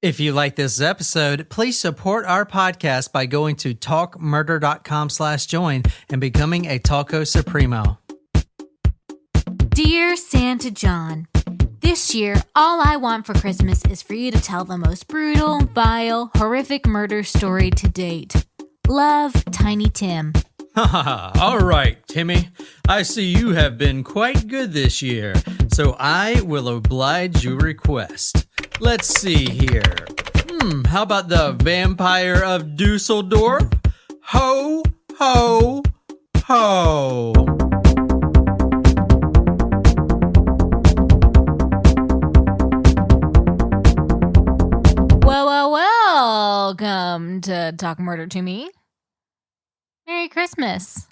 If you like this episode, please support our podcast by going to talkmurder.com/join and becoming a Talco Supremo. Dear Santa John, this year, all I want for Christmas is for you to tell the most brutal, vile, horrific murder story to date. Love, Tiny Tim. All right, Timmy. I see you have been quite good this year, so I will oblige your request. Let's see here. How about the Vampire of Düsseldorf? Ho, ho, ho. Welcome to Talk Murder to Me. Merry Christmas.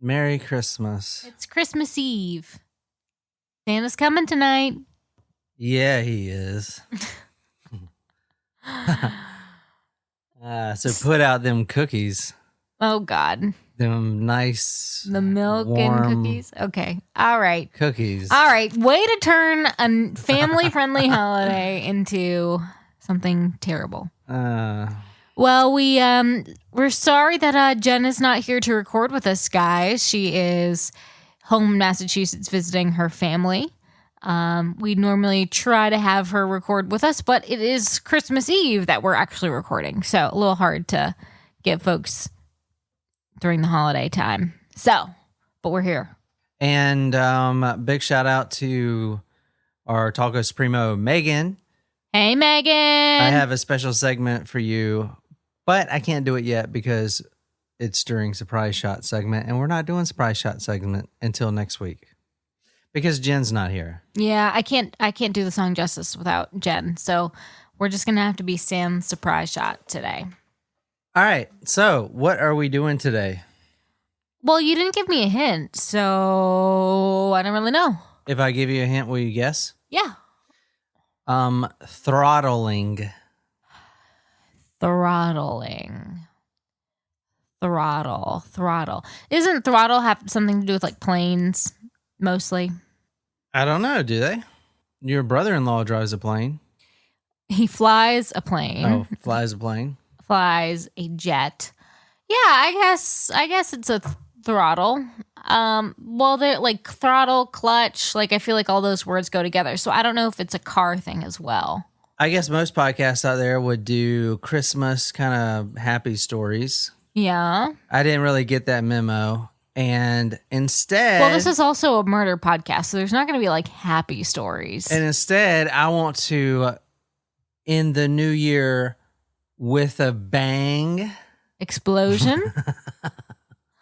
Merry Christmas. It's Christmas Eve. Santa's coming tonight. Yeah, he is. So put out them cookies. Oh, God. Them nice, The milk warm and cookies. Okay. All right. cookies. All right. Way to turn a family-friendly holiday into something terrible. Well, we're sorry that Jen is not here to record with us, guys. She is home in Massachusetts visiting her family. We normally try to have her record with us, but it is Christmas Eve that we're actually recording, so a little hard to get folks during the holiday time. So, but we're here. And big shout out to our Talco Supremo, Megan. Hey, Megan. I have a special segment for you, but I can't do it yet because it's during Surprise Shot segment, and we're not doing Surprise Shot segment until next week because Jen's not here. Yeah, I can't do the song justice without Jen, so we're just gonna have to be Sam's surprise shot today. All right, so what are we doing today? Well, you didn't give me a hint, so I don't really know. If I give you a hint, will you guess? Yeah. Throttling. Throttle. Isn't throttle have something to do with like planes mostly? I don't know, do they? Your brother-in-law drives a plane. He flies a plane. Oh, flies a plane. Flies a jet. Yeah, I guess it's a throttle. Well, they're like throttle, clutch, like I feel like all those words go together. So I don't know if it's a car thing as well. I guess most podcasts out there would do Christmas kind of happy stories. Yeah. I didn't really get that memo. And instead... Well, this is also a murder podcast, so there's not going to be like happy stories. And instead, I want to end the new year with a bang. Explosion.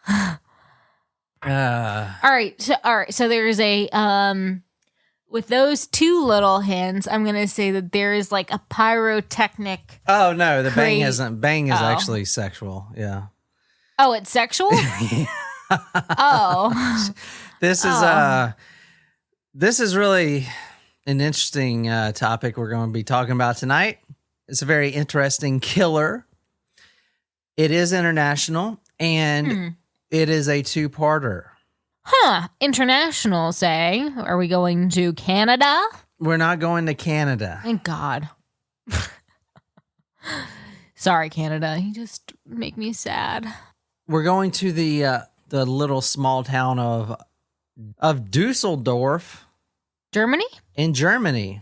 All right. So there's a with those two little hints, I'm gonna say that there is like a pyrotechnic. Oh no, the bang isn't. Bang is actually sexual. Yeah. Oh, it's sexual. Oh. This is really an interesting topic we're going to be talking about tonight. It's a very interesting killer. It is international, and it is a two-parter. Huh. International, say. Are we going to Canada? We're not going to Canada. Thank God. Sorry, Canada. You just make me sad. We're going to the little small town of Dusseldorf. Germany? In Germany.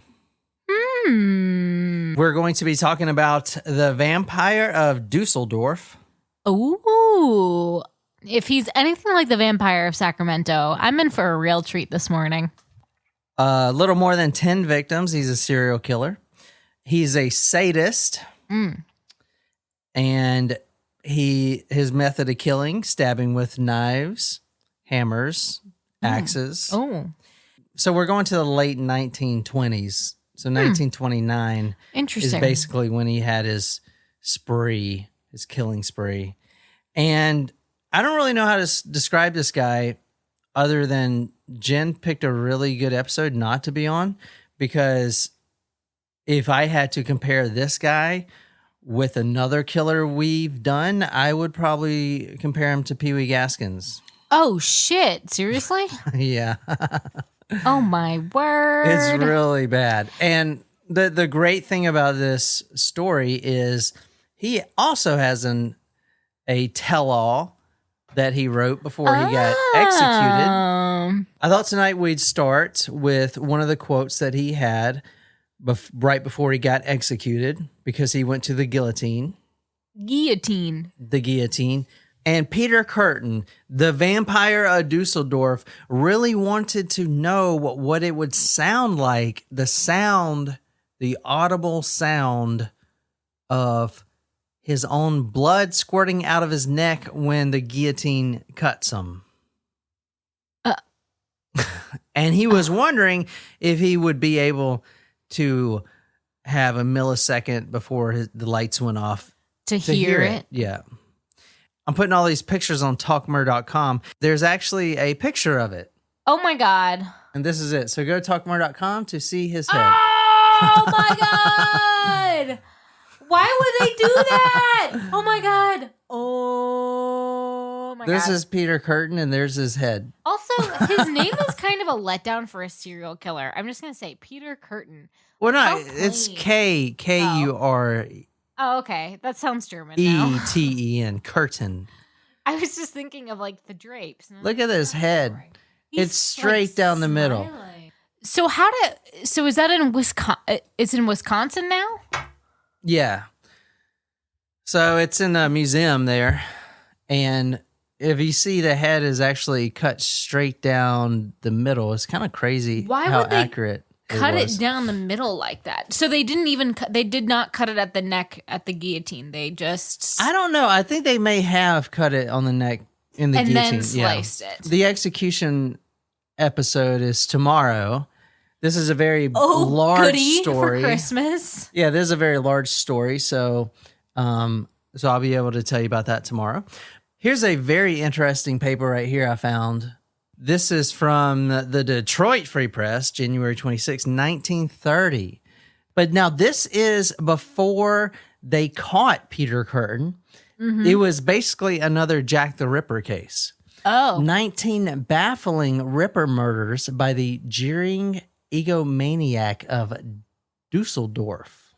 We're going to be talking about the Vampire of Düsseldorf. Ooh. If he's anything like the Vampire of Sacramento, I'm in for a real treat this morning. A little more than 10 victims. He's a serial killer. He's a sadist. And his method of killing, stabbing with knives, hammers, axes. Oh. So we're going to the late 1920s. So 1929 is basically when he had his spree, his killing spree. And I don't really know how to describe this guy other than Jen picked a really good episode not to be on, because if I had to compare this guy with another killer we've done, I would probably compare him to Pee Wee Gaskins. Oh, shit. Seriously? Yeah. Oh, my word. It's really bad. And The great thing about this story is he also has a tell-all that he wrote before he got executed. I thought tonight we'd start with one of the quotes that he had right before he got executed, because he went to the guillotine. The guillotine. And Peter Kürten, the Vampire of Düsseldorf, really wanted to know what it would sound like, the audible sound of his own blood squirting out of his neck when the guillotine cuts him. And he was wondering if he would be able to have a millisecond before the lights went off to hear it. Yeah. I'm putting all these pictures on talkmurder.com. There's actually a picture of it. Oh my God. And this is it. So go to talkmurder.com to see his head. Oh my God. Why would they do that? Oh my God. Oh my God. This is Peter Kürten, and there's his head. Also, his name is kind of a letdown for a serial killer. I'm just going to say Peter Kürten. Well, no, it's K-U-R. Oh, okay. That sounds German now. E-T-E-N, Kürten. I was just thinking of like the drapes. Look at his head. Right. It's straight like down the middle. So is that in Wisconsin? It's in Wisconsin now? Yeah. So it's in a museum there. And if you see, the head is actually cut straight down the middle. It's kind of crazy how accurate cut it down the middle like that. So they did not cut it at the neck at the guillotine. They just... I don't know. I think they may have cut it on the neck in the guillotine. And then sliced it. The execution episode is tomorrow. This is a very large story. For Christmas. Yeah, this is a very large story. So I'll be able to tell you about that tomorrow. Here's a very interesting paper right here I found. This is from the Detroit Free Press, January 26, 1930. But now this is before they caught Peter Kürten. Mm-hmm. It was basically another Jack the Ripper case. 19 baffling Ripper murders by the jeering egomaniac of Dusseldorf.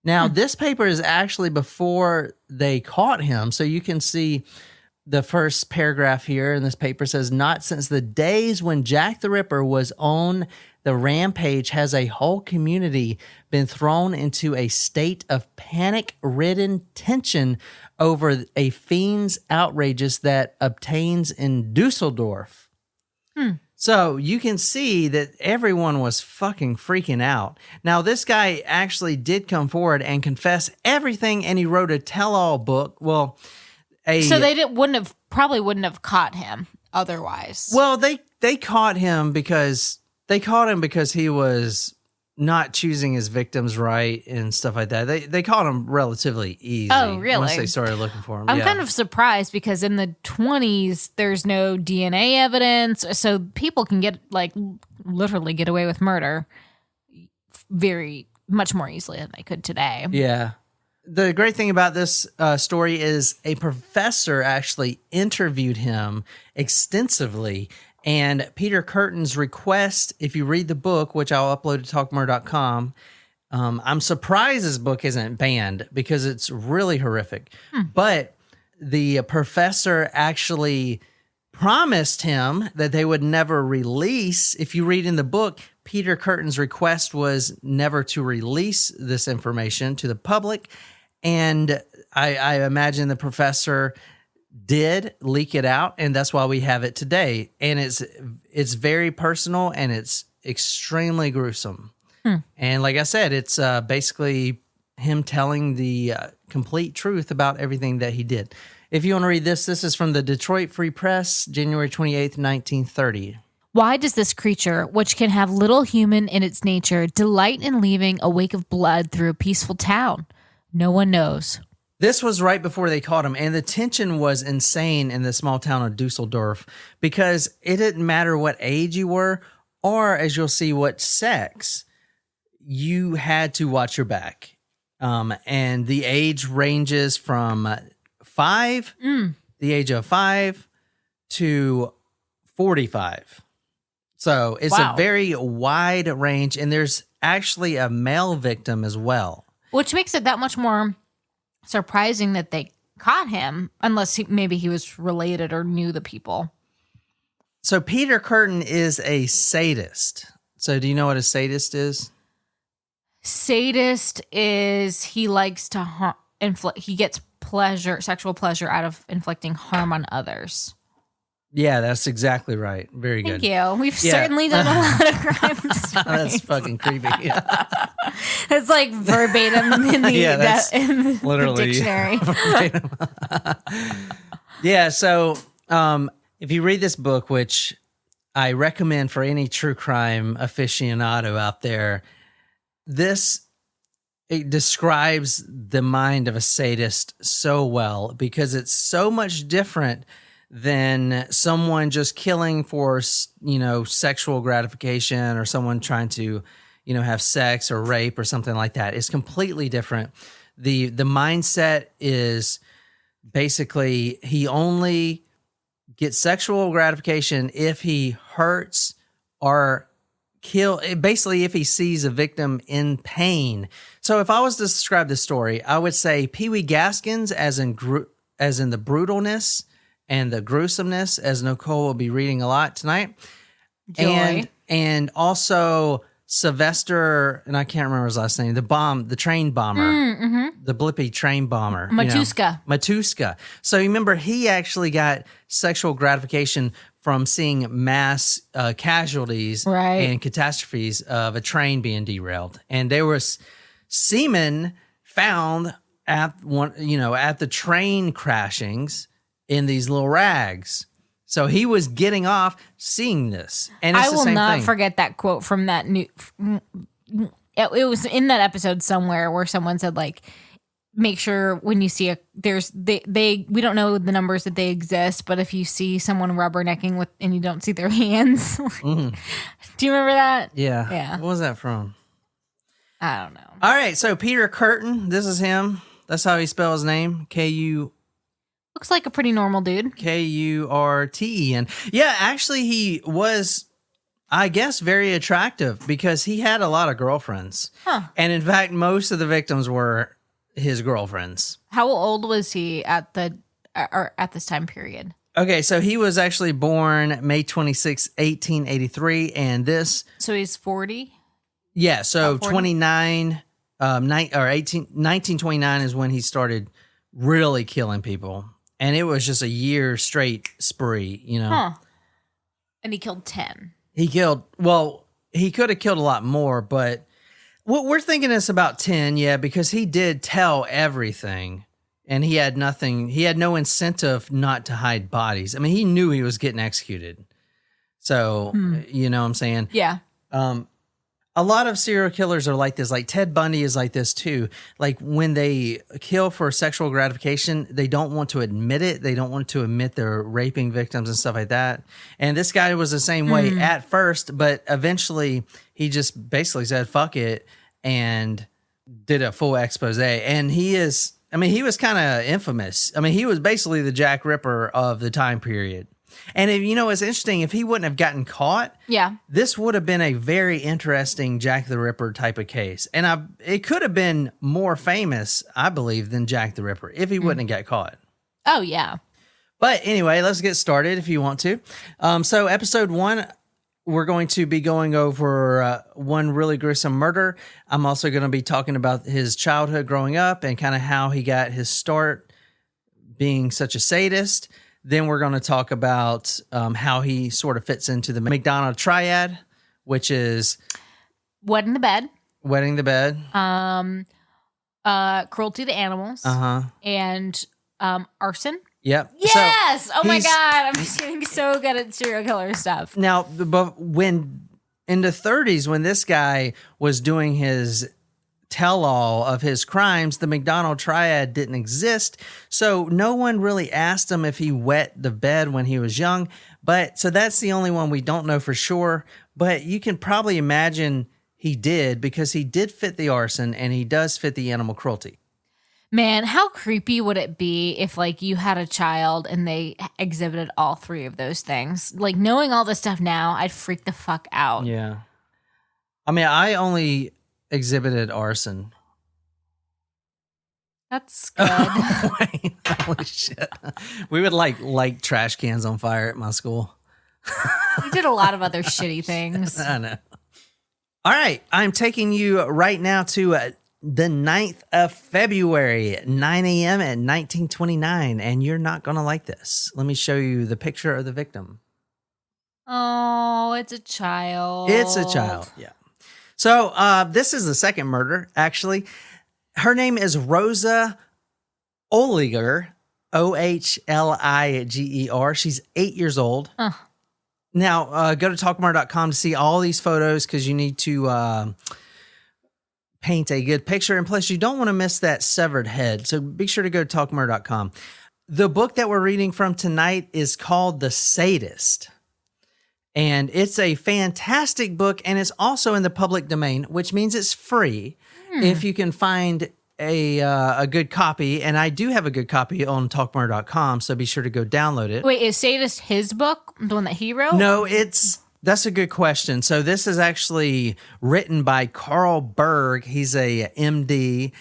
Now, this paper is actually before they caught him, so you can see the first paragraph here in this paper says, not since the days when Jack the Ripper was on the rampage has a whole community been thrown into a state of panic-ridden tension over a fiend's outrages that obtains in Dusseldorf. So you can see that everyone was fucking freaking out. Now, this guy actually did come forward and confess everything, and he wrote a tell-all book. Well, so they probably wouldn't have caught him otherwise. Well, they caught him because he was not choosing his victims right and stuff like that. They caught him relatively easy. Oh, really? Once they started looking for him. I'm kind of surprised because in the 20s there's no DNA evidence, so people can literally get away with murder very much more easily than they could today. Yeah. The great thing about this story is a professor actually interviewed him extensively, and Peter Kürten's request, if you read the book, which I'll upload to talkmurder.com, I'm surprised this book isn't banned because it's really horrific. But the professor actually promised him that they would never release. If you read in the book, Peter Kürten's request was never to release this information to the public. And I imagine the professor did leak it out, and that's why we have it today. And it's very personal, and it's extremely gruesome. And like I said, it's basically him telling the complete truth about everything that he did. If you want to read this is from the Detroit Free Press, January 28th, 1930. Why does this creature, which can have little human in its nature, delight in leaving a wake of blood through a peaceful town? No one knows. This was right before they caught him, and the tension was insane in the small town of Dusseldorf because it didn't matter what age you were or, as you'll see, what sex. You had to watch your back. And the age ranges from the age of 5 to 45. So it's a very wide range, and there's actually a male victim as well. Which makes it that much more surprising that they caught him, unless maybe he was related or knew the people. So Peter Kürten is a sadist. So do you know what a sadist is? Sadist is he likes to he gets sexual pleasure out of inflicting harm on others. Yeah, that's exactly right. Very good. Thank you. We've certainly done a lot of crime stories. That's fucking creepy. It's like verbatim in the literally dictionary. Yeah, so if you read this book, which I recommend for any true crime aficionado out there, it describes the mind of a sadist so well because it's so much different than someone just killing for, sexual gratification or someone trying to, have sex or rape or something like that. It's completely different. The mindset is basically he only gets sexual gratification if he hurts or basically if he sees a victim in pain. So if I was to describe the story, I would say Pee Wee Gaskins as in the brutalness and the gruesomeness, as Nicole will be reading a lot tonight. Joy. And also Sylvester, and I can't remember his last name, the train bomber, the Blippy train bomber. Matuska. So remember, he actually got sexual gratification from seeing mass casualties and catastrophes of a train being derailed. And there was semen found at the train crashings in these little rags. So he was getting off seeing this. And it's I will not forget that quote from that new. It was in that episode somewhere where someone said, like, make sure when you see we don't know the numbers that they exist, but if you see someone rubbernecking and you don't see their hands, do you remember that? Yeah. What was that from? I don't know. All right. So Peter Kürten, this is him. That's how he spells his name. K-U. Looks like a pretty normal dude. Kürten. Yeah, actually, he was, I guess, very attractive because he had a lot of girlfriends. Huh. And in fact, most of the victims were his girlfriends. How old was he at this time period? Okay, so he was actually born May 26, 1883, and this. So he's 40? Yeah, so 1929 is when he started really killing people. And it was just a year straight spree, Huh. And he killed 10. He could have killed a lot more, but what we're thinking is about 10, because he did tell everything. And he had no incentive not to hide bodies. I mean, he knew he was getting executed. So, you know what I'm saying? Yeah. A lot of serial killers are like this. Like Ted Bundy is like this too. Like when they kill for sexual gratification, they don't want to admit it. They don't want to admit they're raping victims and stuff like that. And this guy was the same way at first, but eventually he just basically said, fuck it, and did a full expose. And he was kind of infamous. I mean, he was basically the Jack Ripper of the time period. And it's interesting, if he wouldn't have gotten caught, this would have been a very interesting Jack the Ripper type of case. And it could have been more famous, I believe, than Jack the Ripper if he wouldn't have got caught. Oh, yeah. But anyway, let's get started if you want to. So episode 1, we're going to be going over one really gruesome murder. I'm also going to be talking about his childhood growing up and kind of how he got his start being such a sadist. Then we're going to talk about how he sort of fits into the McDonald triad, which is wetting the bed, cruelty to animals, and arson. Yep. Yes. So my God, I'm just getting so good at serial killer stuff. Now, but when in the 30s, when this guy was doing his tell-all of his crimes, the McDonald triad didn't exist, so no one really asked him if he wet the bed when he was young. But so that's the only one we don't know for sure, but you can probably imagine he did, because he did fit the arson and he does fit the animal cruelty. Man, how creepy would it be if, like, you had a child and they exhibited all three of those things? Like, knowing all this stuff now, I'd freak the fuck out. Yeah. I mean, I only exhibited arson. That's good. Wait, holy shit. We would light trash cans on fire at my school. We did a lot of other shitty things. I know. All right. I'm taking you right now to the 9th of February, 9 a.m. at 1929. And you're not going to like this. Let me show you the picture of the victim. Oh, it's a child. It's a child, yeah. So this is the second murder, actually. Her name is Rosa Ohliger, Ohliger. She's 8 years old. Now, go to talkmurder.com to see all these photos because you need to paint a good picture. And plus, you don't want to miss that severed head. So be sure to go to talkmurder.com. The book that we're reading from tonight is called The Sadist. And it's a fantastic book, and it's also in the public domain, which means it's free if you can find a good copy. And I do have a good copy on talkmurder.com, so be sure to go download it. Wait, is Sadist his book, the one that he wrote? No, that's a good question. So this is actually written by Carl Berg. He's a MD.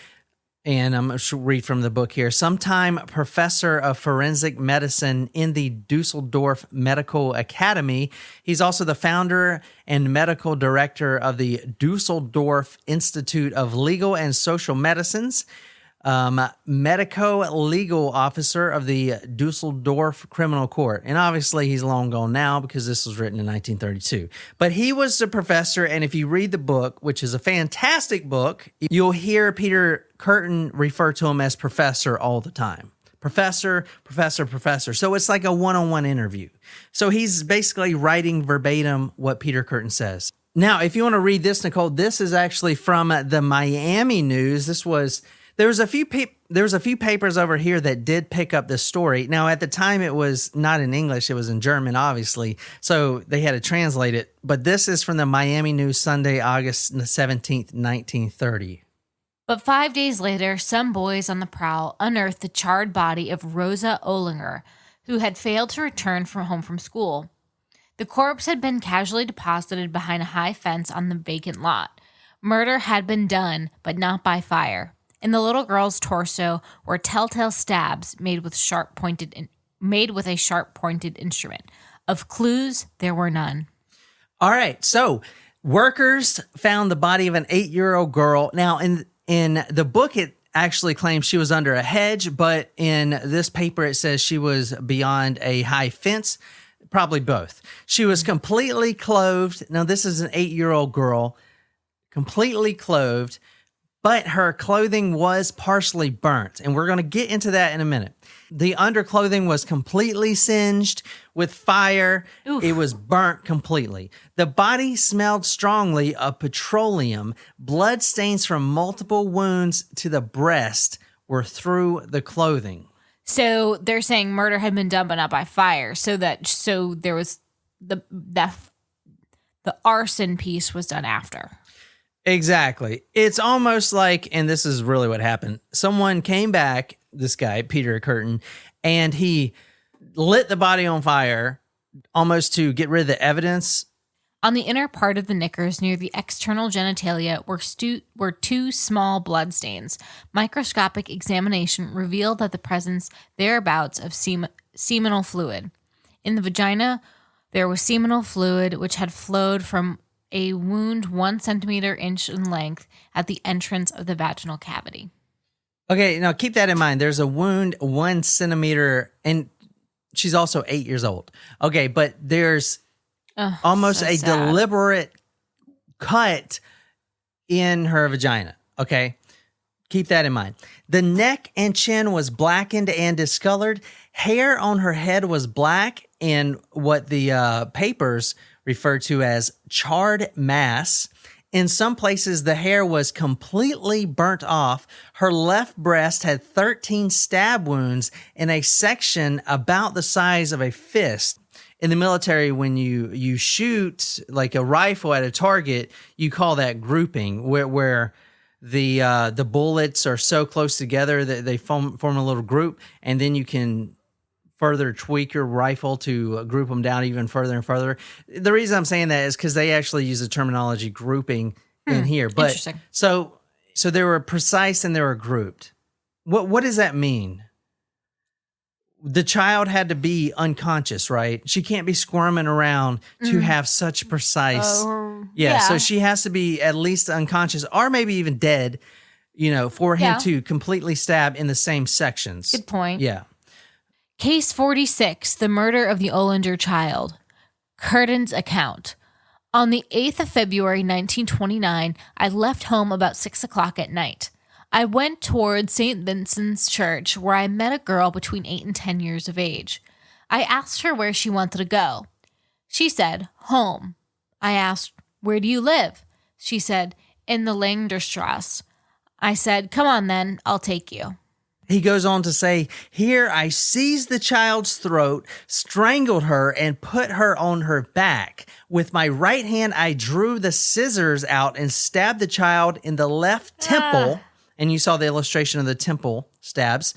And I'm going to read from the book here. Sometime professor of forensic medicine in the Dusseldorf Medical Academy. He's also the founder and medical director of the Dusseldorf Institute of Legal and Social Medicines, medico-legal officer of the Dusseldorf Criminal Court. And obviously he's long gone now because this was written in 1932. But he was the professor, and if you read the book, which is a fantastic book, you'll hear Peter Kürten refer to him as professor all the time. Professor, professor, professor. So it's like a one-on-one interview. So he's basically writing verbatim what Peter Kürten says. Now, if you want to read this, Nicole, this is actually from the Miami News. There was a few papers over here that did pick up this story. Now, at the time, it was not in English. It was in German, obviously. So they had to translate it. But this is from the Miami News, Sunday, August 17th, 1930. But 5 days later, some boys on the prowl unearthed the charred body of Rosa Ohliger, who had failed to return home from school. The corpse had been casually deposited behind a high fence on the vacant lot. Murder had been done, but not by fire. In the little girl's torso were telltale stabs made with a sharp-pointed instrument. Of clues, there were none. All right, so workers found the body of an 8-year-old girl. Now, in the book, it actually claims she was under a hedge, but in this paper, it says she was beyond a high fence. Probably both. She was completely clothed. Now, this is an 8-year-old girl, completely clothed, but her clothing was partially burnt, and we're going to get into that in a minute. The underclothing was completely singed with fire. Oof. It was burnt completely. The body smelled strongly of petroleum. Blood stains from multiple wounds to the breast were through the clothing. So they're saying murder had been done, but not by fire. So there was the arson piece was done after. Exactly. It's almost like, and this is really what happened. Someone came back, this guy, Peter Kürten, and he lit the body on fire almost to get rid of the evidence. On the inner part of the knickers near the external genitalia were two small blood stains. Microscopic examination revealed that the presence thereabouts of seminal fluid. In the vagina, there was seminal fluid which had flowed from a wound 1 centimeter inch in length at the entrance of the vaginal cavity. Okay, now keep that in mind. There's a wound 1 centimeter, and she's also 8 years old. Okay, but there's almost a deliberate cut in her vagina. Okay, keep that in mind. The neck and chin was blackened and discolored. Hair on her head was black, and what the papers refer to as charred mass. In some places, the hair was completely burnt off. Her left breast had 13 stab wounds in a section about the size of a fist. In the military, when you shoot like a rifle at a target, you call that grouping, where the bullets are so close together that they form a little group, and then you can further tweak your rifle to group them down even further and further. The reason I'm saying that is because they actually use the terminology grouping in here. But interesting. So they were precise and they were grouped. What does that mean? The child had to be unconscious, right? She can't be squirming around to have such precise. Yeah, so she has to be at least unconscious or maybe even dead, for him to completely stab in the same sections. Good point. Yeah. Case 46, the murder of the Ollinger child. Kürten's account. On the 8th of February, 1929, I left home about 6 o'clock at night. I went toward St. Vincent's Church, where I met a girl between 8 and 10 years of age. I asked her where she wanted to go. She said, home. I asked, where do you live? She said, in the Langerstrasse. I said, come on then, I'll take you. He goes on to say, here I seized the child's throat, strangled her, and put her on her back. With my right hand, I drew the scissors out and stabbed the child in the left temple. And you saw the illustration of the temple stabs,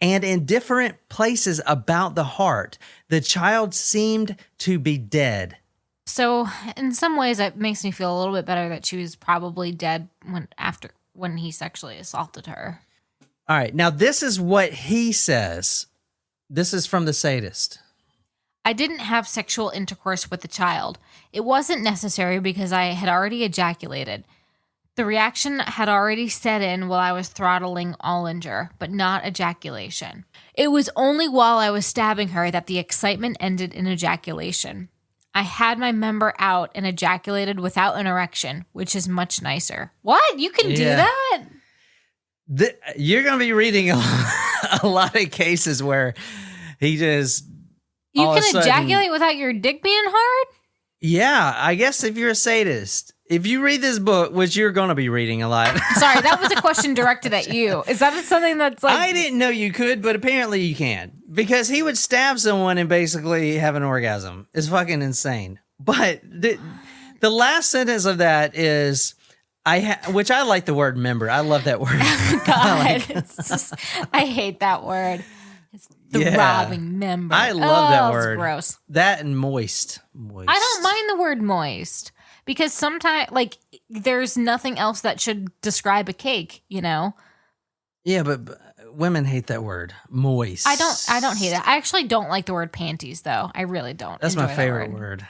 and in different places about the heart. The child seemed to be dead. So in some ways, it makes me feel a little bit better that she was probably dead when he sexually assaulted her. All right. Now, this is what he says. This is from the sadist. I didn't have sexual intercourse with the child. It wasn't necessary because I had already ejaculated. The reaction had already set in while I was throttling Ollinger, but not ejaculation. It was only while I was stabbing her that the excitement ended in ejaculation. I had my member out and ejaculated without an erection, which is much nicer. What? You can do that? You're going to be reading a lot of cases where he just... You can ejaculate without your dick being hard? Yeah, I guess if you're a sadist. If you read this book, which you're going to be reading a lot. Sorry, that was a question directed at you. Is that something that's like... I didn't know you could, but apparently you can. Because he would stab someone and basically have an orgasm. It's fucking insane. But the last sentence of that is, which I like the word member. I love that word. God, I hate that word. It's throbbing member. I love that word. It's gross. That and moist. I don't mind the word moist. Because sometimes, there's nothing else that should describe a cake, Yeah, but women hate that word, moist. I don't hate it. I actually don't like the word panties, though. I really don't. That's my favorite word.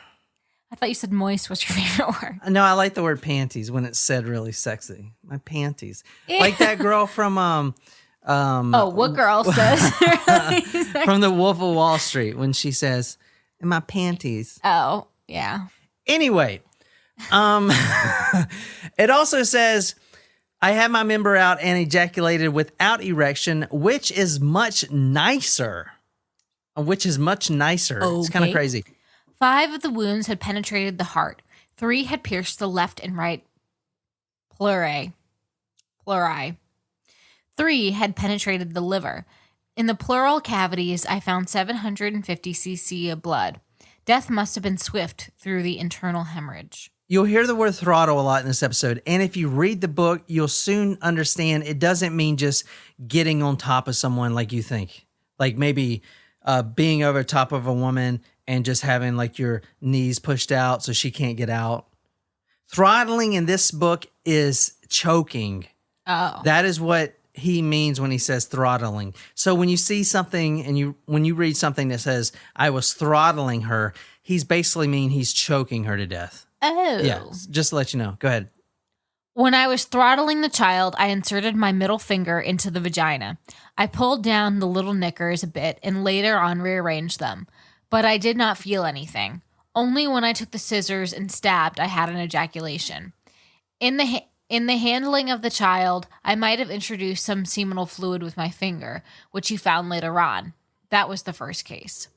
I thought you said moist was your favorite word. No, I like the word panties when it's said really sexy. My panties. Like that girl from... what girl says? From The Wolf of Wall Street when she says, in my panties. Oh, yeah. Anyway... It also says, I had my member out and ejaculated without erection, which is much nicer. It's kind of crazy. 5 of the wounds had penetrated the heart. 3 had pierced the left and right pleurae. 3 had penetrated the liver. In the pleural cavities, I found 750 cc of blood. Death must have been swift through the internal hemorrhage. You'll hear the word throttle a lot in this episode, and if you read the book, you'll soon understand it doesn't mean just getting on top of someone like you think. Like maybe being over top of a woman and just having your knees pushed out so she can't get out. Throttling in this book is choking. Oh. That is what he means when he says throttling. So when you see something and when you read something that says, I was throttling her, he's basically mean he's choking her to death. Oh. Yeah, just to let you know. Go ahead. When I was throttling the child, I inserted my middle finger into the vagina. I pulled down the little knickers a bit and later on rearranged them. But I did not feel anything. Only when I took the scissors and stabbed, I had an ejaculation. In the handling of the child, I might have introduced some seminal fluid with my finger, which he found later on. That was the first case.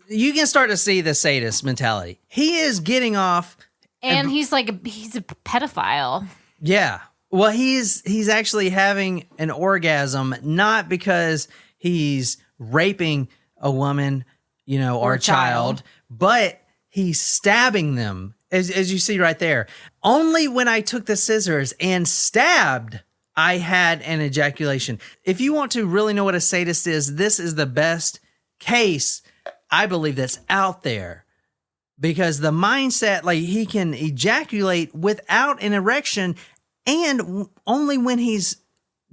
You can start to see the sadist mentality. He is getting off... And he's a pedophile. Yeah. Well, he's actually having an orgasm, not because he's raping a woman, or a child, but he's stabbing them, as you see right there. Only when I took the scissors and stabbed, I had an ejaculation. If you want to really know what a sadist is, this is the best case, I believe, that's out there. Because the mindset, like, he can ejaculate without an erection and only when he's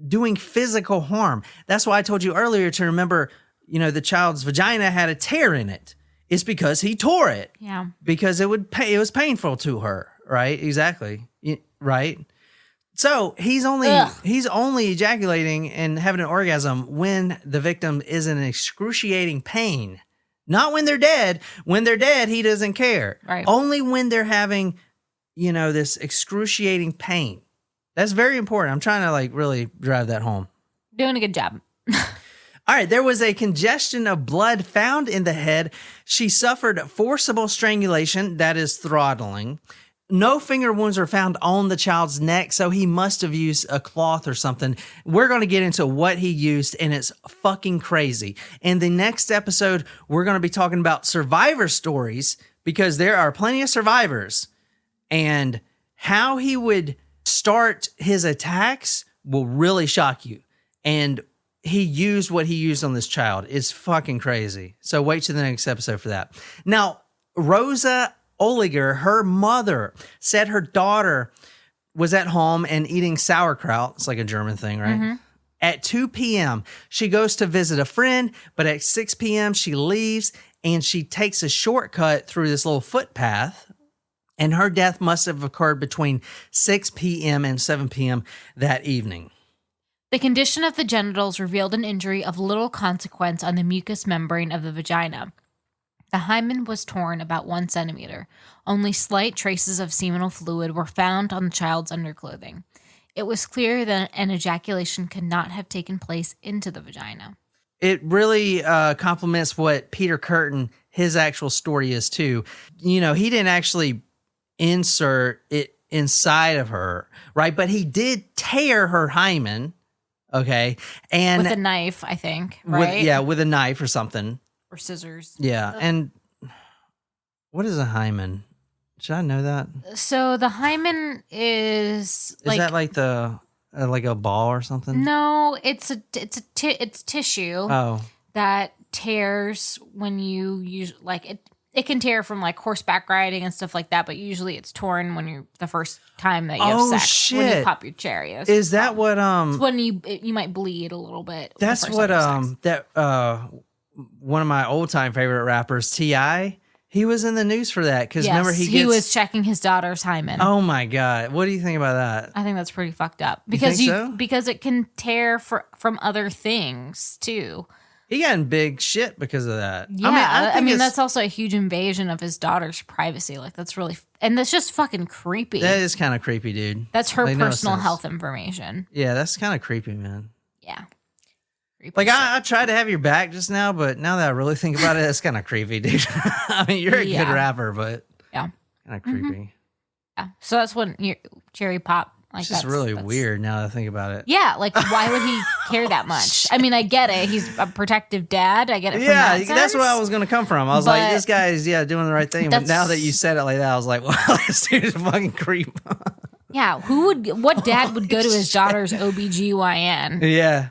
doing physical harm. That's why I told you earlier to remember, the child's vagina had a tear in it. It's because he tore it. Yeah. Because it was painful to her, right? Exactly. Right? So he's only ejaculating and having an orgasm when the victim is in excruciating pain. Not when they're dead. When they're dead, he doesn't care. Right. Only when they're having, this excruciating pain. That's very important. I'm trying to really drive that home. Doing a good job. All right. There was a congestion of blood found in the head. She suffered forcible strangulation, that is throttling. No finger wounds are found on the child's neck, so he must have used a cloth or something. We're going to get into what he used, and it's fucking crazy. In the next episode, we're going to be talking about survivor stories, because there are plenty of survivors. And how he would start his attacks will really shock you. And he used what he used on this child. It's fucking crazy. So wait till the next episode for that. Now, Rosa Oliger, her mother, said her daughter was at home and eating sauerkraut. It's like a German thing, right? Mm-hmm. At 2 p.m., she goes to visit a friend, but at 6 p.m., she leaves and she takes a shortcut through this little footpath. And her death must have occurred between 6 p.m. and 7 p.m. that evening. The condition of the genitals revealed an injury of little consequence on the mucous membrane of the vagina. The hymen was torn about 1 centimeter. Only slight traces of seminal fluid were found on the child's underclothing. It was clear that an ejaculation could not have taken place into the vagina. It really complements what Peter Kürten, his actual story is too. He didn't actually insert it inside of her, right? But he did tear her hymen, okay? And with a knife, I think, right? With a knife or something. Or scissors. Yeah. And what is a hymen? Should I know that? So the hymen is that like the like a ball or something? No, it's tissue. Oh. That tears when you use it can tear from horseback riding and stuff like that, but usually it's torn when you're the first time that you have sex. Shit. When you pop your cherry. Is that what it's when you might bleed a little bit. That's what one of my old time favorite rappers, T.I., he was in the news for that because remember he was checking his daughter's hymen. Oh my God, what do you think about that? I think that's pretty fucked up because because it can tear from other things too. He got in big shit because of that. Yeah, I mean that's also a huge invasion of his daughter's privacy. That's really and that's just fucking creepy. That is kind of creepy, dude. That's her personal health information. Yeah, that's kind of creepy, man. Yeah. I tried to have your back just now, but now that I really think about it, that's kind of creepy, dude. I mean, you're a good rapper, but kind of creepy. Mm-hmm. Yeah. So that's when your cherry pop. It's just really weird now that I think about it. Yeah, why would he care that much? I mean, I get it. He's a protective dad. I get it. Yeah, that's where I was going to come from. I was like, this guy is doing the right thing. But now that you said it like that, I was like, wow, this dude's a fucking creep. Yeah, what dad would go to his daughter's OBGYN? Yeah.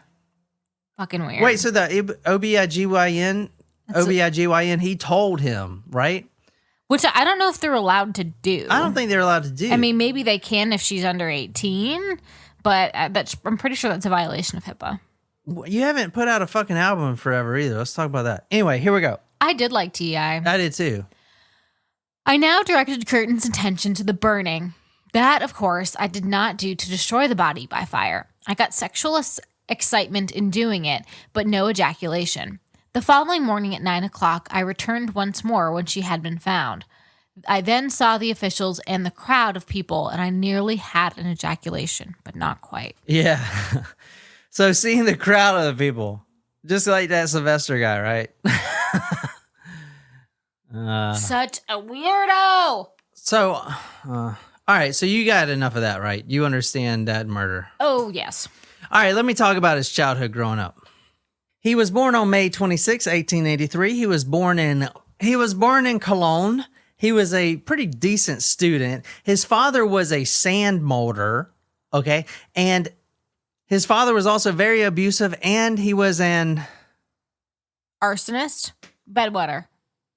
Fucking weird. Wait, so the OBGYN, he told him, right? Which I don't know if they're allowed to do. I don't think they're allowed to do. I mean, maybe they can if she's under 18, but I'm pretty sure that's a violation of HIPAA. You haven't put out a fucking album in forever either. Let's talk about that. Anyway, here we go. I did like T.I. I did too. I now directed Kürten's attention to the burning. That, of course, I did not do to destroy the body by fire. I got sexual excitement in doing it, but no ejaculation. The following morning at 9 o'clock, I returned once more when she had been found. I then saw the officials and the crowd of people, and I nearly had an ejaculation, but not quite. Yeah. So seeing the crowd of the people, just like that Sylvester guy, right? Such a weirdo. So, all right. So you got enough of that, right? You understand that murder. Oh, yes. All right. Let me talk about his childhood growing up. He was born on May 26, 1883. He was born in Cologne. He was a pretty decent student. His father was a sand molder, okay? And his father was also very abusive, and he was an Arsonist? Bedwetter.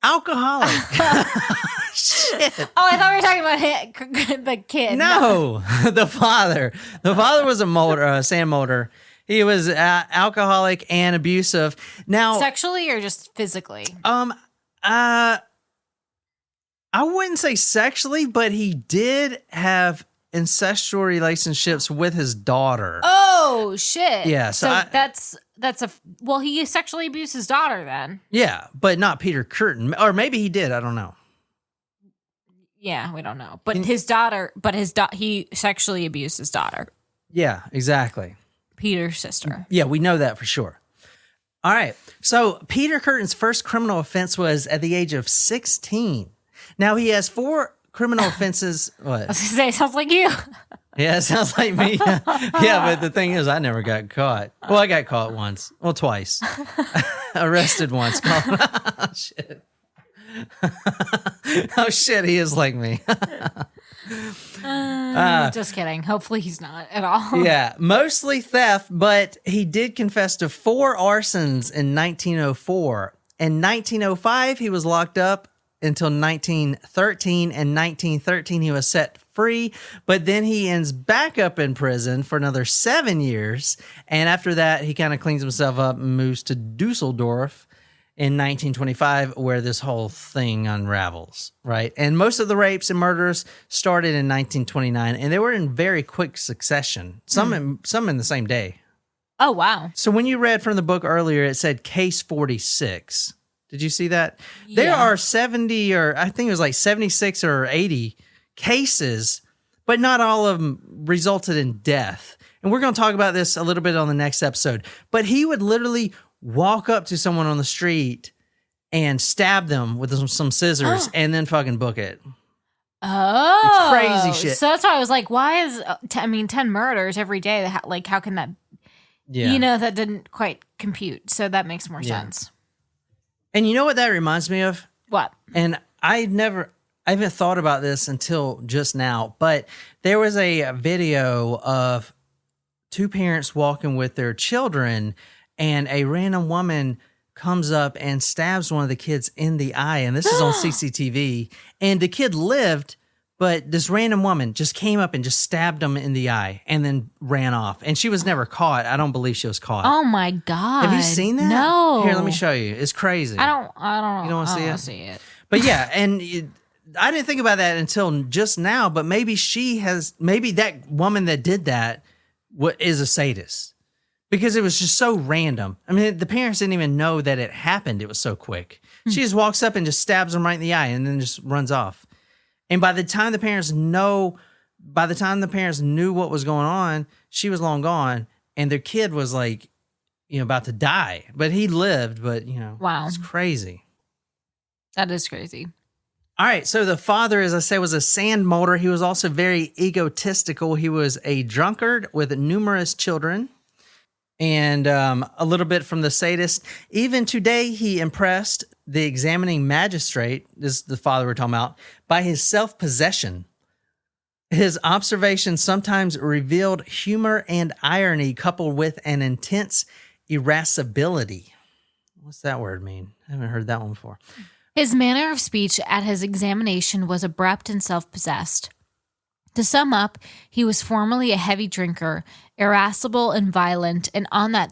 Alcoholic. Shit. Oh, I thought we were talking about the kid. No, the father. The father was a sand molder. He was alcoholic and abusive. Now, sexually or just physically? I wouldn't say sexually, but he did have incestual relationships with his daughter. Oh shit! Yeah, so he sexually abused his daughter then. Yeah, but not Peter Kürten, or maybe he did. I don't know. Yeah, we don't know. But he sexually abused his daughter. Yeah, exactly. Peter's sister. Yeah, we know that for sure. All right. So Peter Kürten's first criminal offense was at the age of 16. Now he has 4 criminal offenses. What? I was going to say, sounds like you. Yeah, it sounds like me. Yeah, but the thing is, I never got caught. Well, I got caught once. Well, twice. Arrested once. Oh, shit. Oh, shit, he is like me. Just kidding. Hopefully he's not at all. Yeah, mostly theft, but he did confess to 4 arsons in 1904. In 1905, he was locked up until 1913. In 1913, he was set free, but then he ends back up in prison for another 7 years. And after that, he kind of cleans himself up and moves to Dusseldorf in 1925, where this whole thing unravels, right? And most of the rapes and murders started in 1929, and they were in very quick succession, some in the same day. Oh, wow. So when you read from the book earlier, it said case 46. Did you see that? Yeah. There are 70 or I think it was like 76 or 80 cases, but not all of them resulted in death. And we're going to talk about this a little bit on the next episode. But he would literally walk up to someone on the street and stab them with some scissors and then fucking book it. Oh. It's crazy shit. So that's why I was like, why is, 10 murders every day? How can that, that didn't quite compute. So that makes more sense. And you know what that reminds me of? What? And I haven't thought about this until just now, but there was a video of 2 parents walking with their children, and a random woman comes up and stabs one of the kids in the eye. And this is on CCTV. And the kid lived, but this random woman just came up and just stabbed him in the eye and then ran off. And she was never caught. I don't believe she was caught. Oh my God. Have you seen that? No. Here, let me show you. It's crazy. I don't know. You don't want to see it? I don't want to see it. But yeah, and I didn't think about that until just now, but maybe that woman that did that is a sadist. Because it was just so random. I mean, the parents didn't even know that it happened. It was so quick. She just walks up and just stabs them right in the eye and then just runs off. And by the time the parents knew what was going on, she was long gone. And their kid was like, about to die. But he lived, but, wow. It's crazy. That is crazy. All right. So the father, as I say, was a sand molder. He was also very egotistical. He was a drunkard with numerous children. And a little bit from the sadist. Even today, he impressed the examining magistrate, this is the father we're talking about, by his self-possession. His observations sometimes revealed humor and irony coupled with an intense irascibility. What's that word mean? I haven't heard that one before. His manner of speech at his examination was abrupt and self-possessed. To sum up, he was formerly a heavy drinker, irascible and violent, and on that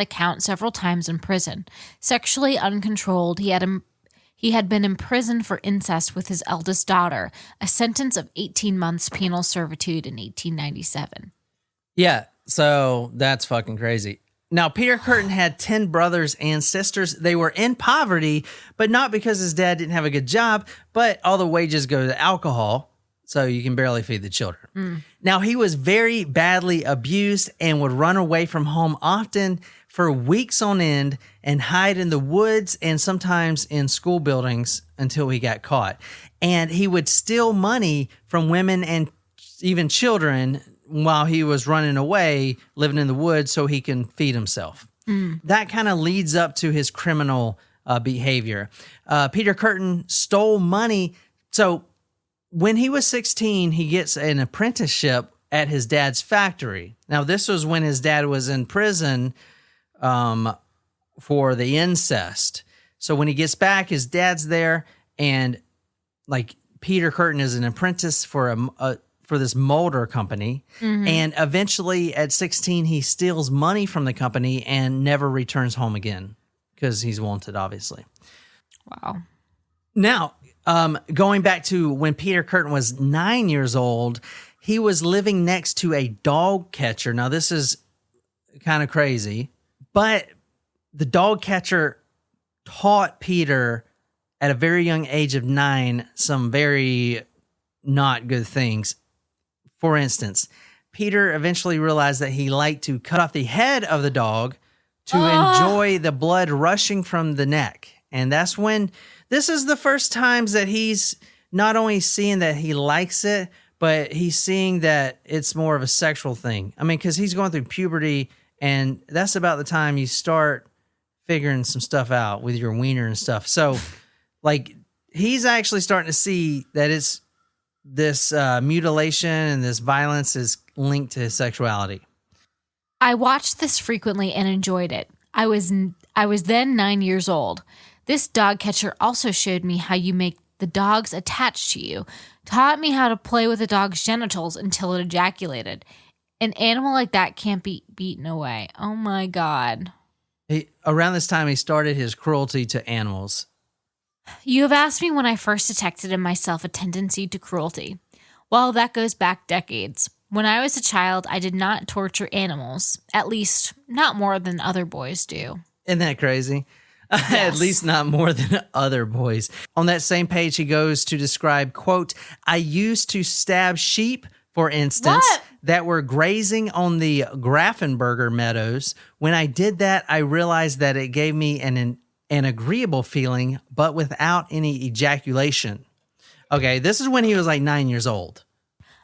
account several times in prison. Sexually uncontrolled, he had been imprisoned for incest with his eldest daughter, a sentence of 18 months penal servitude in 1897. Yeah, so that's fucking crazy. Now, Peter Kürten had 10 brothers and sisters. They were in poverty, but not because his dad didn't have a good job, but all the wages go to alcohol. So you can barely feed the children. Now, he was very badly abused and would run away from home often for weeks on end and hide in the woods and sometimes in school buildings until he got caught. And he would steal money from women and even children while he was running away, living in the woods so he can feed himself. That kind of leads up to his criminal behavior. Peter Kürten stole money. So when he was 16, he gets an apprenticeship at his dad's factory. Now, this was when his dad was in prison for the incest. So when he gets back, his dad's there, and like Peter Kürten is an apprentice for this molder company. Mm-hmm. And eventually at 16, he steals money from the company and never returns home again because he's wanted, obviously. Wow. Now, going back to when Peter Kürten was 9 years old, he was living next to a dog catcher. Now, this is kind of crazy, but the dog catcher taught Peter at a very young age of 9 some very not good things. For instance, Peter eventually realized that he liked to cut off the head of the dog to enjoy the blood rushing from the neck. And that's when this is the first times that he's not only seeing that he likes it, but he's seeing that it's more of a sexual thing. I mean, because he's going through puberty, and that's about the time you start figuring some stuff out with your wiener and stuff. So, like, he's actually starting to see that it's this mutilation and this violence is linked to his sexuality. I watched this frequently and enjoyed it. I was then 9 years old. This dog catcher also showed me how you make the dogs attached to you, taught me how to play with the dog's genitals until it ejaculated. An animal like that can't be beaten away. Oh my God. Around this time, he started his cruelty to animals. You have asked me when I first detected in myself a tendency to cruelty. Well, that goes back decades. When I was a child, I did not torture animals, at least not more than other boys do. Isn't that crazy? Yes. At least not more than other boys. On that same page, he goes to describe, quote, I used to stab sheep, for instance, that were grazing on the Grafenberger meadows. When I did that, I realized that it gave me an agreeable feeling, but without any ejaculation. Okay, this is when he was like 9 years old.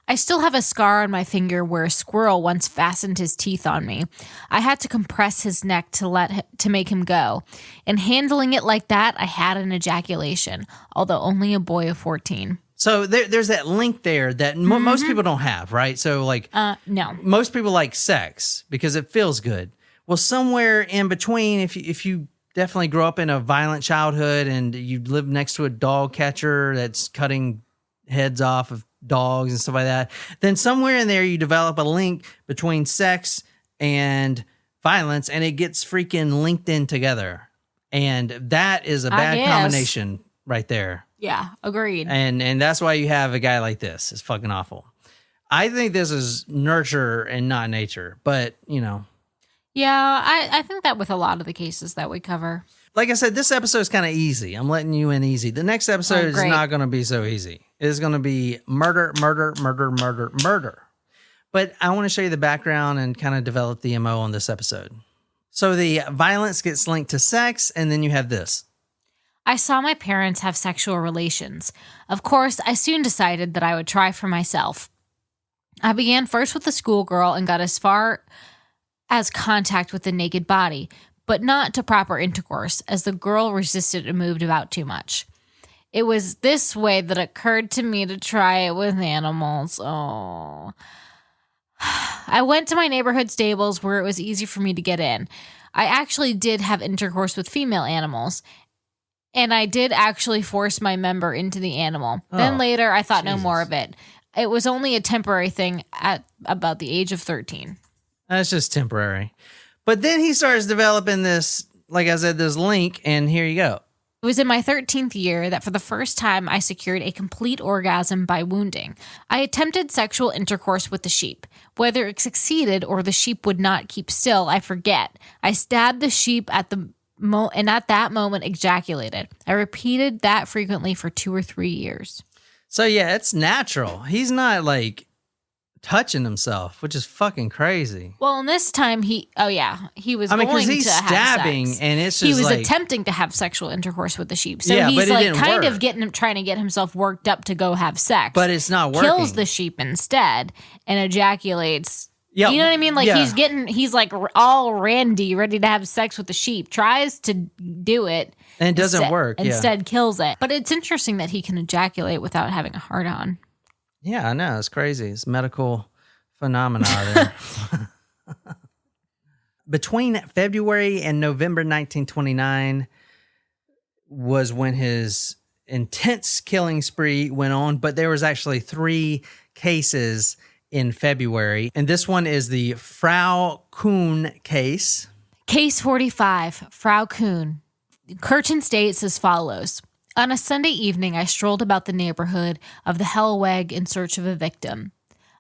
I still have a scar on my finger where a squirrel once fastened his teeth on me. I had to compress his neck to make him go. And handling it like that, I had an ejaculation, although only a boy of 14. So there's that link there that most people don't have, right? So like, no. Most people like sex because it feels good. Well, somewhere in between, if you definitely grow up in a violent childhood and you live next to a dog catcher that's cutting heads off of dogs and stuff like that, then somewhere in there you develop a link between sex and violence, and it gets freaking linked in together. And that is a bad combination right there. Yeah, agreed. And that's why you have a guy like this. It's fucking awful. I think this is nurture and not nature, but you know. Yeah, I think that with a lot of the cases that we cover. Like I said, this episode is kind of easy. I'm letting you in easy. The next episode is not going to be so easy. It's going to be murder, murder, murder, murder, murder. But I want to show you the background and kind of develop the MO on this episode. So the violence gets linked to sex, and then you have this. I saw my parents have sexual relations. Of course, I soon decided that I would try for myself. I began first with a schoolgirl and got as far as contact with the naked body, but not to proper intercourse, as the girl resisted and moved about too much. It was this way that it occurred to me to try it with animals. Oh. I went to my neighborhood stables where it was easy for me to get in. I actually did have intercourse with female animals, and I did actually force my member into the animal. Then later, I thought no more of it. It was only a temporary thing at about the age of 13. That's just temporary. But then he starts developing this, like I said, this link, and here you go. It was in my 13th year that for the first time I secured a complete orgasm by wounding. I attempted sexual intercourse with the sheep. Whether it succeeded or the sheep would not keep still, I forget. I stabbed the sheep and at that moment ejaculated. I repeated that frequently for 2 or 3 years. So yeah, it's natural. He's not like touching himself, which is fucking crazy. Well, and this time he was going to he's have stabbing sex. And it's just he was attempting to have sexual intercourse with the sheep. So yeah, he's like kind work. of trying to get himself worked up to go have sex. But it's not working. Kills the sheep instead and ejaculates. Yep. You know what I mean? Like he's like all randy, ready to have sex with the sheep, tries to do it. And it doesn't work. Instead kills it. But it's interesting that he can ejaculate without having a hard on. Yeah, I know. It's crazy. It's medical phenomena there. between February and November 1929 was when his intense killing spree went on, but there was actually 3 cases in February. And this one is the Frau Kuhn case. Case 45, Frau Kuhn. Kürten states as follows. On a Sunday evening, I strolled about the neighborhood of the Hellweg in search of a victim.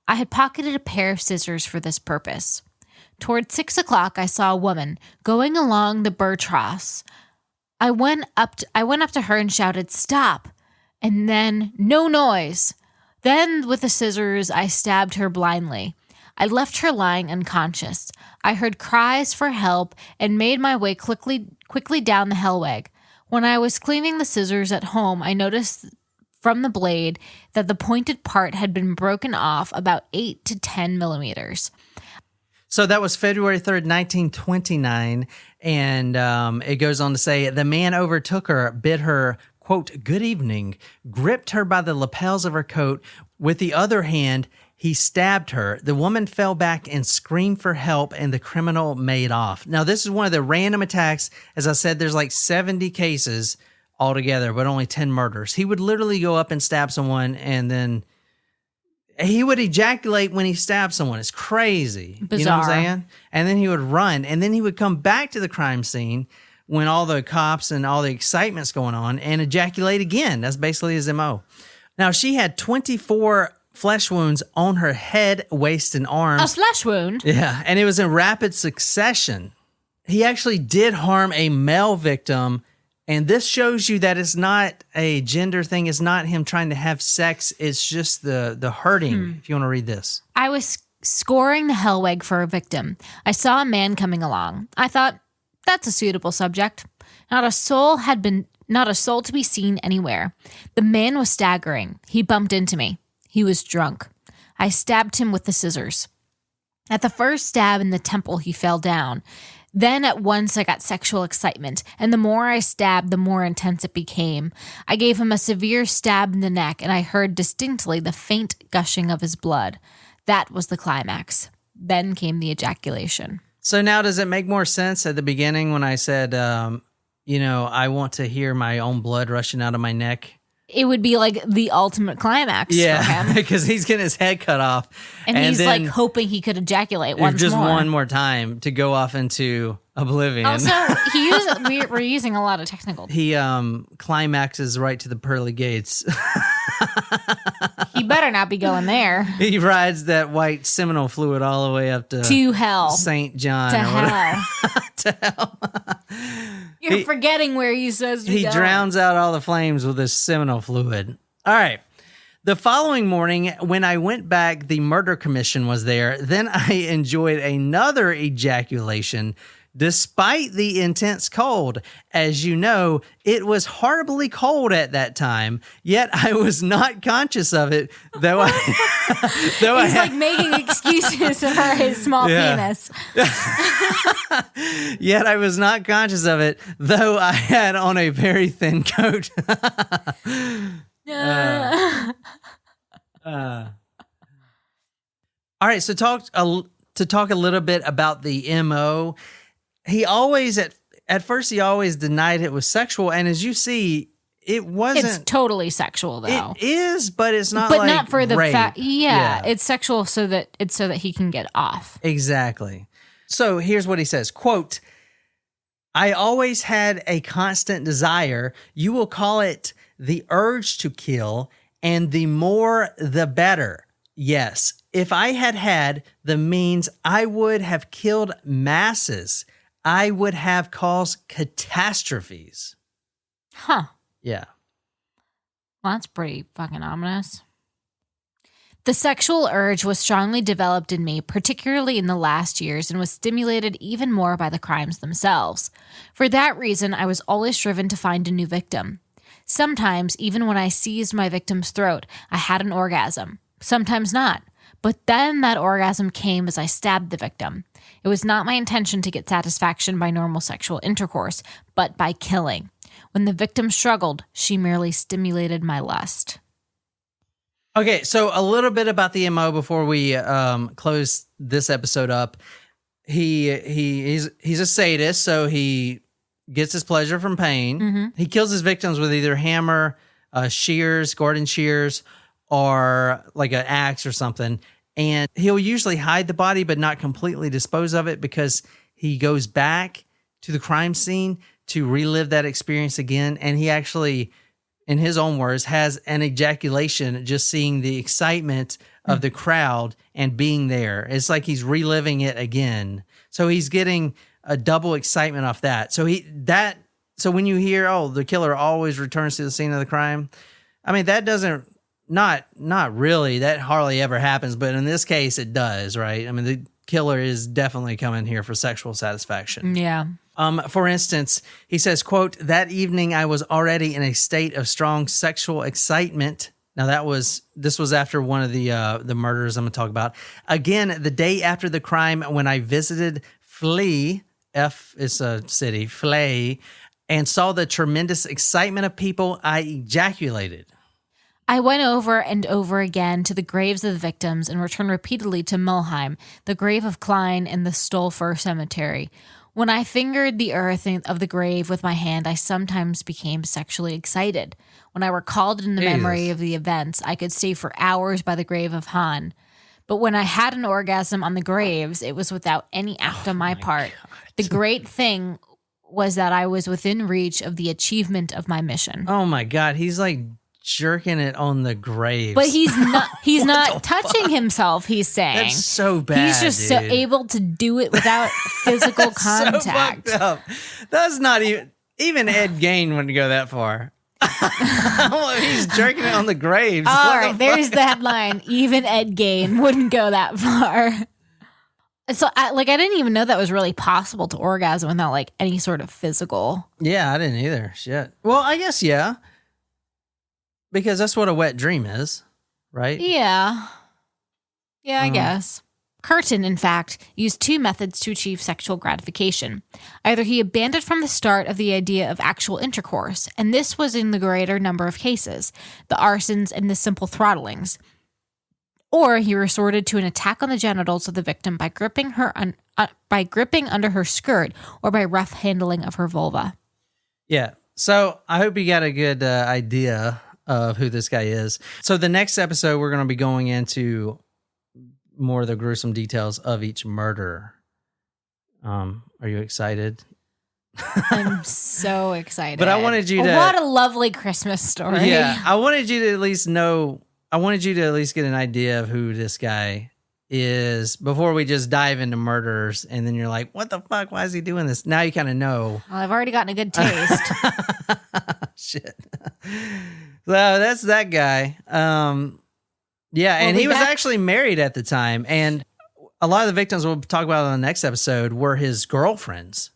I had pocketed a pair of scissors for this purpose. Toward 6 o'clock, I saw a woman going along the Bergstrasse. I went up to her and shouted, "Stop!" And then, "No noise!" Then, with the scissors, I stabbed her blindly. I left her lying unconscious. I heard cries for help and made my way quickly down the Hellweg. When I was cleaning the scissors at home, I noticed from the blade that the pointed part had been broken off about 8 to 10 millimeters. So that was February 3rd, 1929, and it goes on to say, the man overtook her, bid her, quote, "good evening," gripped her by the lapels of her coat. With the other hand, he stabbed her. The woman fell back and screamed for help, and the criminal made off. Now, this is one of the random attacks. As I said, there's like 70 cases altogether, but only 10 murders. He would literally go up and stab someone, and then he would ejaculate when he stabbed someone. It's crazy. Bizarre. You know what I'm saying? And then he would run, and then he would come back to the crime scene when all the cops and all the excitement's going on and ejaculate again. That's basically his MO. Now, she had 24 flesh wounds on her head, waist, and arms. A flesh wound? Yeah, and it was in rapid succession. He actually did harm a male victim, and this shows you that it's not a gender thing. It's not him trying to have sex. It's just the hurting, if you want to read this. I was scoring the Hellweg for a victim. I saw a man coming along. I thought, that's a suitable subject. Not a soul to be seen anywhere. The man was staggering. He bumped into me. He was drunk. I stabbed him with the scissors. At the first stab in the temple, he fell down. Then at once I got sexual excitement, and the more I stabbed, the more intense it became. I gave him a severe stab in the neck, and I heard distinctly the faint gushing of his blood. That was the climax. Then came the ejaculation. So now does it make more sense at the beginning when I said, I want to hear my own blood rushing out of my neck? It would be like the ultimate climax for him. Because he's getting his head cut off. And he's like hoping he could ejaculate once more. Just one more time to go off into oblivion. Also, we're using a lot of technical. He climaxes right to the pearly gates. He better not be going there. He rides that white seminal fluid all the way up to hell. St. John. To hell. To hell. You're forgetting where he says to go. He drowns out all the flames with his seminal fluid. All right. The following morning, when I went back, the murder commission was there. Then I enjoyed another ejaculation, despite the intense cold. As you know, it was horribly cold at that time, yet I was not conscious of it, though He's like making excuses for his small penis. Yet I was not conscious of it, though I had on a very thin coat. All right, so to talk a little bit about the MO. He always at first he always denied it was sexual, and as you see, it wasn't. It's totally sexual, though. It is, but it's not. But like not for the rape. fact. Yeah, it's sexual so that he can get off. Exactly. So here's what he says: "Quote, I always had a constant desire. You will call it the urge to kill, and the more the better. Yes, if I had had the means, I would have killed masses. I would have caused catastrophes." Huh. Yeah. Well, that's pretty fucking ominous. The sexual urge was strongly developed in me, particularly in the last years, and was stimulated even more by the crimes themselves. For that reason, I was always driven to find a new victim. Sometimes, even when I seized my victim's throat, I had an orgasm. Sometimes not. But then that orgasm came as I stabbed the victim. It was not my intention to get satisfaction by normal sexual intercourse, but by killing. When the victim struggled, she merely stimulated my lust. Okay, so a little bit about the MO before we close this episode up. he's a sadist, so he gets his pleasure from pain. Mm-hmm. He kills his victims with either hammer, garden shears, or like an axe or something. And he'll usually hide the body, but not completely dispose of it, because he goes back to the crime scene to relive that experience again. And he actually, in his own words, has an ejaculation just seeing the excitement of the crowd and being there. It's like he's reliving it again. So he's getting a double excitement off that. So when you hear, the killer always returns to the scene of the crime, I mean, that doesn't, not really, that hardly ever happens, but in this case it does, right? I mean, the killer is definitely coming here for sexual satisfaction. Yeah. For instance, he says, quote, "That evening I was already in a state of strong sexual excitement." Now this was after one of the murders I'm going to talk about. Again, the day after the crime, when I visited Flea, F is a city, Flea, and saw the tremendous excitement of people, I ejaculated. I went over and over again to the graves of the victims and returned repeatedly to Mulheim, the grave of Klein, and the Stolfer Cemetery. When I fingered the earth of the grave with my hand, I sometimes became sexually excited. When I recalled in the memory of the events, I could stay for hours by the grave of Han. But when I had an orgasm on the graves, it was without any act on my part. God. The great thing was that I was within reach of the achievement of my mission. Oh my God, he's like jerking it on the graves. But he's not touching himself, he's saying. That's so bad. He's just so able to do it without physical contact. So fucked up. That's not even Ed Gein wouldn't go that far. He's jerking it on the graves. All right, there's the headline. Even Ed Gein wouldn't go that far. So, I didn't even know that was really possible to orgasm without like any sort of physical. Yeah, I didn't either. Shit. Well, I guess yeah. Because that's what a wet dream is, right? Yeah. Yeah, I guess. Kürten, in fact, used two methods to achieve sexual gratification. Either he abandoned from the start of the idea of actual intercourse, and this was in the greater number of cases, the arsons and the simple throttlings. Or he resorted to an attack on the genitals of the victim by gripping under her skirt or by rough handling of her vulva. Yeah. So I hope you got a good idea of who this guy is. So the next episode, we're going to be going into more of the gruesome details of each murder. Are you excited? I'm so excited. But I wanted you to... What a lovely Christmas story. Yeah, I wanted you to at least get an idea of who this guy is before we just dive into murders, and then you're like, what the fuck? Why is he doing this? Now you kind of know. Well, I've already gotten a good taste. Shit. So that's that guy. And he was actually married at the time, and a lot of the victims we'll talk about on the next episode were his girlfriends.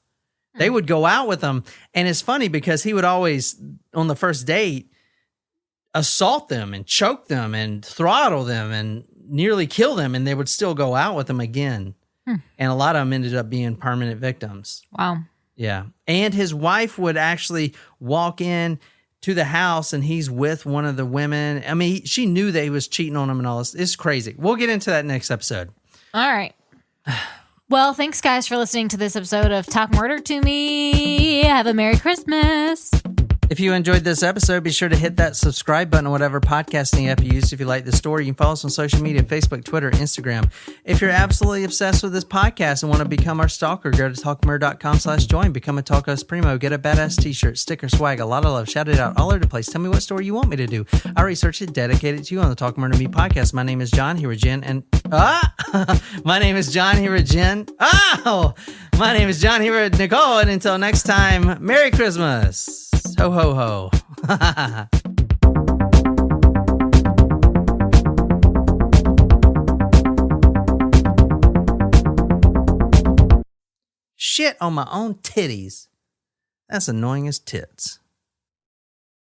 They would go out with him, and it's funny because he would always, on the first date, assault them and choke them and throttle them and nearly kill them, and they would still go out with him again. And a lot of them ended up being permanent victims. Wow. Yeah. And his wife would actually walk in to the house, and he's with one of the women. I mean, she knew that he was cheating on them and all this. It's crazy. We'll get into that next episode. All right. Well, thanks, guys, for listening to this episode of Talk Murder to Me. Have a Merry Christmas. If you enjoyed this episode, be sure to hit that subscribe button on whatever podcasting app you use. If you like the story, you can follow us on social media, Facebook, Twitter, Instagram. If you're absolutely obsessed with this podcast and want to become our stalker, go to talkmurder.com/join. Become a Talk Us Primo. Get a badass t-shirt, sticker, swag, a lot of love. Shout it out all over the place. Tell me what story you want me to do. I research it, dedicated to you on the Talk Murder Me podcast. My name is John, here with Jen, and... my name is John, here with Jen. My name is John, here with Nicole, and until next time, Merry Christmas. Ho, ho, ho. Shit on my own titties. That's annoying as tits.